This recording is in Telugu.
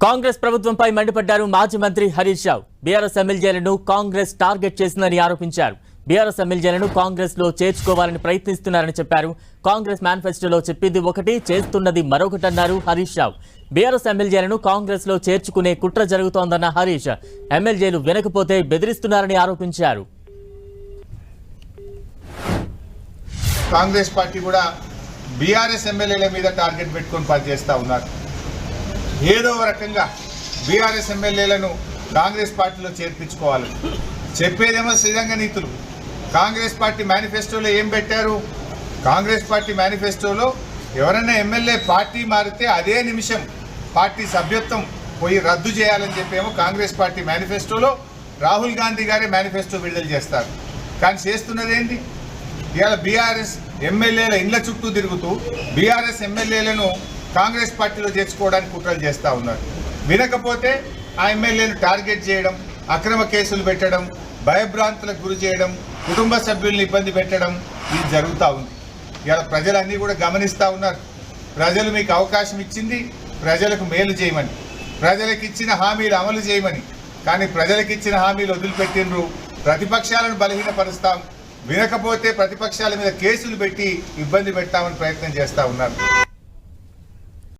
కాంగ్రెస్ ప్రభుత్వంపై మండిపడ్డారు మాజీ మంత్రి హరీష్ రావు. బీఆర్ఎస్ ఎమ్మెల్యేలను కాంగ్రెస్ టార్గెట్ చేసిందని ఆరోపించారు. బీఆర్ఎస్ ఎమ్మెల్యేలను కాంగ్రెస్ లో చేర్చుకోవాలని ప్రయత్నిస్తున్నారని చెప్పారు. కాంగ్రెస్ మేనిఫెస్టోలో చెప్పింది ఒకటి, చేస్తున్నది మరొకటన్నారు హరీష్ రావు. బీఆర్ఎస్ ఎమ్మెల్యేలను కాంగ్రెస్ లో చేర్చుకునే కుట్ర జరుగుతోందన్న హరీష్, ఎమ్మెల్యేలు వినకపోతే బెదిరిస్తున్నారని ఆరోపించారు. కాంగ్రెస్ పార్టీ కూడా బీఆర్ఎస్ ఎమ్మెల్యేల మీద టార్గెట్ పెట్టుకొని పనిచేస్తూ ఉన్నారు. ఏదో రకంగా బీఆర్ఎస్ ఎమ్మెల్యేలను కాంగ్రెస్ పార్టీలో చేర్పించుకోవాలి. చెప్పేదేమో శ్రీరంగ నీతులు. కాంగ్రెస్ పార్టీ మేనిఫెస్టోలో ఏం పెట్టారు? కాంగ్రెస్ పార్టీ మేనిఫెస్టోలో ఎవరైనా ఎమ్మెల్యే పార్టీ మారితే అదే నిమిషం పార్టీ సభ్యత్వం పోయి రద్దు చేయాలని చెప్పేమో కాంగ్రెస్ పార్టీ మేనిఫెస్టోలో రాహుల్ గాంధీ గారే మేనిఫెస్టో విడుదల చేస్తారు. కానీ చేస్తున్నది ఏంటి? ఇవాళ బీఆర్ఎస్ ఎమ్మెల్యేల ఇండ్ల చుట్టూ తిరుగుతూ బీఆర్ఎస్ ఎమ్మెల్యేలను కాంగ్రెస్ పార్టీలో చేర్చుకోవడానికి కుట్రలు చేస్తూ ఉన్నారు. వినకపోతే ఆ ఎమ్మెల్యేలు టార్గెట్ చేయడం, అక్రమ కేసులు పెట్టడం, భయభ్రాంతులకు గురి చేయడం, కుటుంబ సభ్యుల్ని ఇబ్బంది పెట్టడం ఇది జరుగుతూ ఉంది. ఇవాళ ప్రజలన్నీ కూడా గమనిస్తూ ఉన్నారు. ప్రజలు మీకు అవకాశం ఇచ్చింది ప్రజలకు మేలు చేయమని, ప్రజలకు ఇచ్చిన హామీలు అమలు చేయమని. కానీ ప్రజలకు ఇచ్చిన హామీలు వదిలిపెట్టినరు. ప్రతిపక్షాలను బలహీనపరుస్తాం, వినకపోతే ప్రతిపక్షాల మీద కేసులు పెట్టి ఇబ్బంది పెట్టామని ప్రయత్నం చేస్తూ ఉన్నారు.